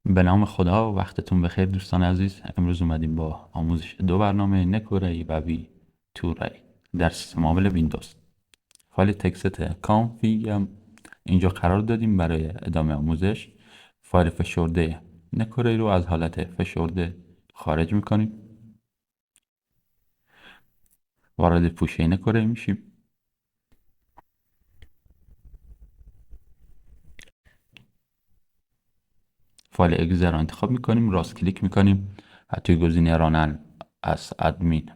به نام خدا، وقتتون بخیر دوستان عزیز. امروز اومدیم با آموزش دو برنامه نکوری و وی تو ری در سیستم عامل ویندوز. فایل تکست کانفیگ هم اینجا قرار دادیم برای ادامه آموزش. فایل فشرده نکوری رو از حالت فشرده خارج میکنیم، وارد پوشه نکوری میشیم. فایل اگزر رو انتخاب میکنیم، راست کلیک میکنیم و توی گزینه رانن از ادمین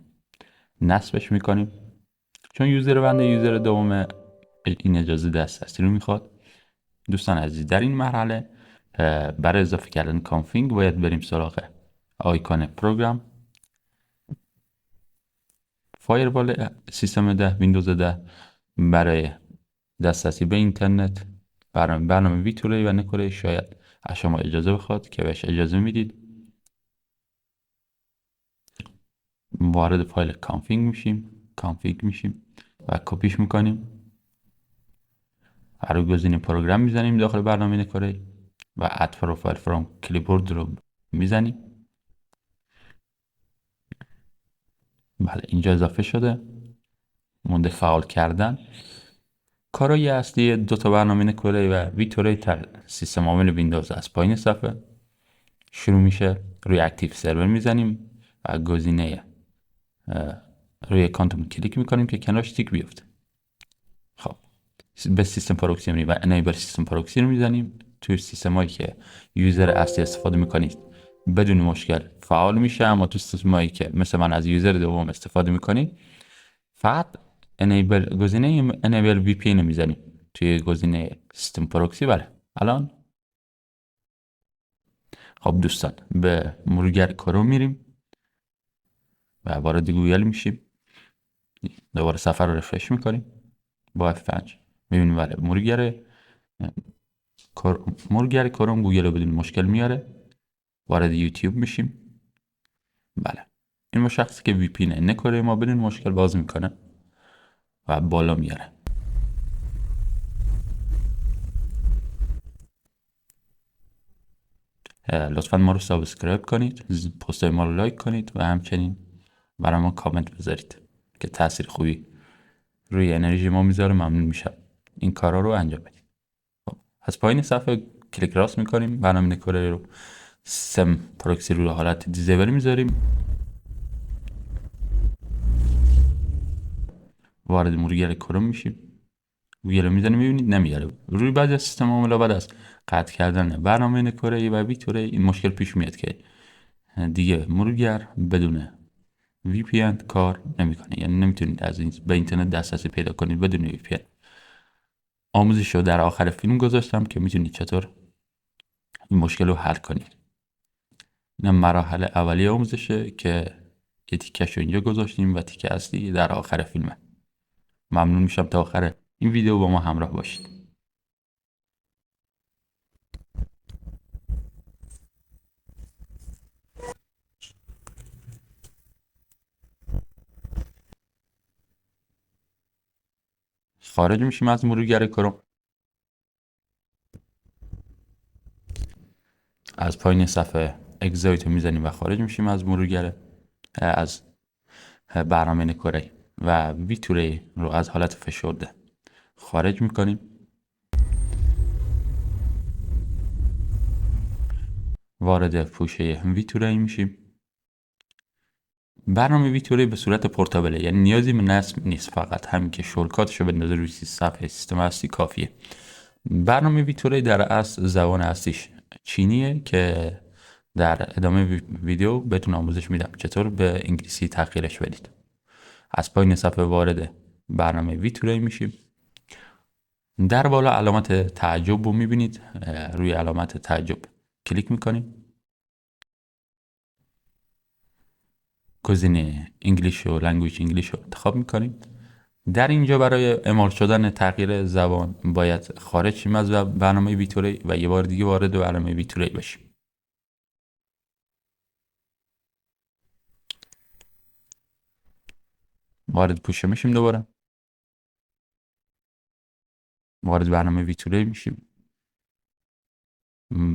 نصبش میکنیم. چون یوزر بنده یوزر دوم، این اجازه دسترسی رو میخواد. دوستان عزیز، در این مرحله برای اضافه کردن کانفیگ باید بریم سراغ آیکون پروگرام، فایروال سیستم 10 ویندوز 10 برای دسترسی به اینترنت، برنامه ویتوری و نکوری شاید از شما اجازه بخواد که بهش اجازه میدید. وارد فایل کانفیگ میشیم و کپیش میکنیم و روی گزینه پروگرام میزنیم داخل برنامه نکوری و اد پروفایل فرام کلیپبورد رو میزنیم. بله، اینجا اضافه شده، مونده فعال کردن. کارای اصلی دو تا برنامه نکوری و ویتوری در سیستم عامل ویندوز از پایین صفحه شروع میشه. روی اکتیو سرور میزنیم و گزینه روی اکانتمون کلیک میکنیم که کنارش تیک بیفته. خب، به سیستم پروکسی میریم و انیبل سیستم پروکسی رو میزنیم. توی سیستم هایی که یوزر اصلی استفاده میکنید بدون مشکل فعال میشه، اما تو سیستم هایی که مثل من از یوزر دوم استفاده میکنید فقط گزینه انیبل وی پی رو میزنیم توی گزینه سیستم پروکسی. بله، الان خب دوستان، به مرورگر کروم میریم و وارد گوگل میشیم. دوباره سفر رو رفرش میکنیم با F5 میبینیم بله مرورگر کروم گوگل رو بدون مشکل میاره. وارد یوتیوب میشیم. بله، این مشخصه که وی پی نکوری ما بدون مشکل باز میکنه و بالا میاره. لطفا ما رو سابسکرایب کنید، پست ما رو لایک کنید و همچنین برای ما کامنت بذارید که تاثیر خوبی روی انرژی ما میذاره. ممنون میشم این کارا رو انجام بدید. خب، از پایین صفحه کلیک راست میکنیم، برنامه نکوری رو سم پروکسی رو حالت دیزیبل میذاریم. وارد مرورگر کروم میشیم، گوگل رو میزنیم، میبینید نمیاره. روی بعضی از سیستم عامل بعد از قطع کردن برنامه نکوری و ویتوری این مشکل پیش میاد که دیگه مرورگر بدون وی پی ان کار نمیکنه، یعنی نمیتونید از به اینترنت دسترسی پیدا کنید بدون وی پی ان. آموزش رو در آخر فیلم گذاشتم که میتونید چطور این مشکل رو حل کنید. این مراحل اولیه آموزشه که یه تیکش رو اینجا گذاشتیم و تیکه اصلی در آخر فیلمه. ممنون میشم تا آخر این ویدیو با ما همراه باشید. خارج میشیم از مرورگر کروم. از پایین صفحه اگزایت میزنیم و خارج میشیم از مرورگر، از برنامه نکوری و ویتوری رو از حالت فشرده خارج میکنیم. وارد پوشه ویتوری میشیم. برنامه ویتوری به صورت پورتابله، یعنی نیازی به نصب نیست، فقط همین که شورکاتش رو بندازه روی صفحه سیستم اصلی کافیه. برنامه ویتوری در اصل زبان اصلیش چینیه که در ادامه ویدیو بهتون آموزش میدم چطور به انگلیسی تغییرش بدید. از پایین صفحه وارد برنامه ویتوری میشیم. در بالا علامت تعجب رو میبینید، روی علامت تعجب کلیک میکنیم. گزینه انگلیش و لنگویج انگلیش رو انتخاب میکنیم. در اینجا برای اعمال شدن تغییر زبان باید خارج شیم از برنامه ویتوری و یه بار دیگه وارد برنامه ویتوری بشیم. وارد پوشه میشیم، دوباره وارد برنامه ویتوری میشیم.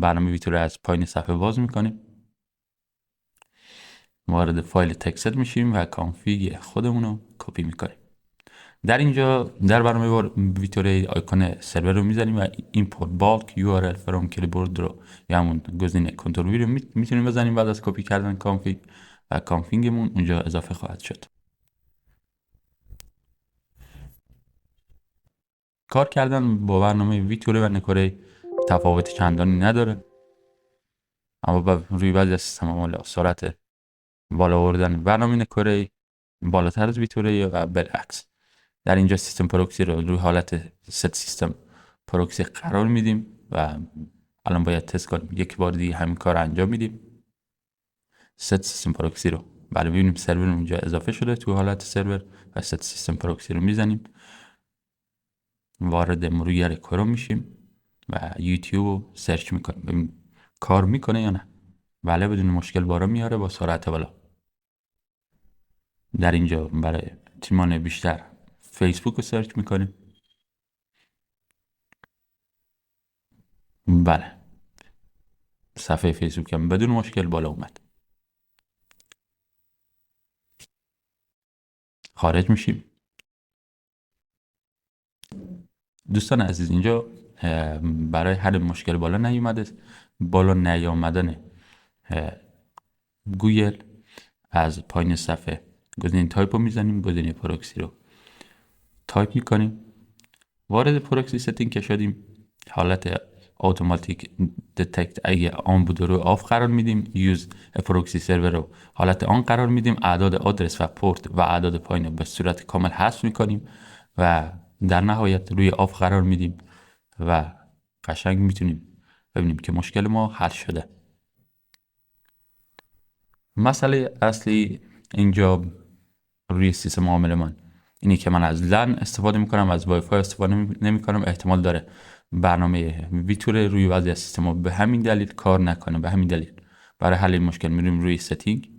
برنامه ویتوره از پایین صفحه باز میکنیم، وارد فایل تکست میشیم و کانفیگ خودمون رو کپی میکنیم. در اینجا در برنامه ویتوره آیکون سرور رو میزنیم و import bulk url from clipboard رو یا همون گزینه کنترل وی رو میتونیم بزنیم بعد از کپی کردن کانفیگ و کانفیگمون اونجا اضافه خواهد شد. کار کردن با برنامه ویتوره و نکوره تفاوت چندانی نداره، اما روی بعضی از سیستم عامل سرعت بالا آوردن برنامه نکوره بالاتر از ویتوره و بالعکس. در اینجا سیستم پروکسی رو روی حالت ست سیستم پروکسی قرار میدیم و الان باید تست کنیم. یک بار دیگه همین کار رو انجام میدیم. ست سیستم پروکسی رو بله ببینیم سرور اونجا اضافه شده تو حالت سرور و ست سیستم پروکسی رو میزنیم، وارد مرورگر کروم میشیم و یوتیوب رو سرچ میکنیم ببینیم کار میکنه یا نه. بله بدون مشکل بارا میاره با سرعت بالا. در اینجا برای اطمینان بیشتر فیسبوک رو سرچ میکنیم. بله صفحه فیسبوک هم بدون مشکل بالا اومد. خارج میشیم. دوستان عزیز اینجا برای حل مشکل بالا نیامدن گوگل از پایین صفحه گزینه تایپ رو میزنیم، گزینه پروکسی رو تایپ میکنیم، وارد پروکسی ستینگ که شدیم حالت اتوماتیک دتکت اگه آن بوده رو آف قرار میدیم، یوز پروکسی سرور رو حالت آن قرار میدیم، اعداد آدرس و پورت و اعداد پایین به صورت کامل حذف میکنیم و در نهایت روی آف قرار میدیم و قشنگ میتونیم ببینیم که مشکل ما حل شده. مسئله اصلی اینجا روی سیستم عامل من اینه که من از لن استفاده میکنم، از وای فای استفاده نمیکنم. احتمال داره برنامه ویتوره روی بعضی از سیستم‌ها به همین دلیل کار نکنه. به همین دلیل برای حل این مشکل میریم روی ستینگ،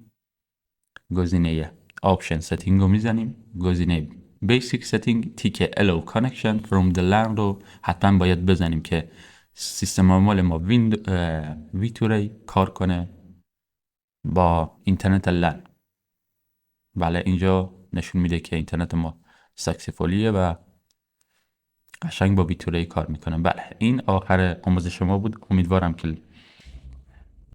گزینه آپشن ستینگ رو میزنیم، گزینه بیسیک ستینگ تیک الو کانکشن فروم the LAN رو حتما باید بزنیم که سیستم عامل ما ویتوره کار کنه با اینترنت لن. بله اینجا نشون میده که اینترنت ما ساکسفولیه و قشنگ با ویتوره کار میکنه. بله این آخر آموزش ما بود. امیدوارم که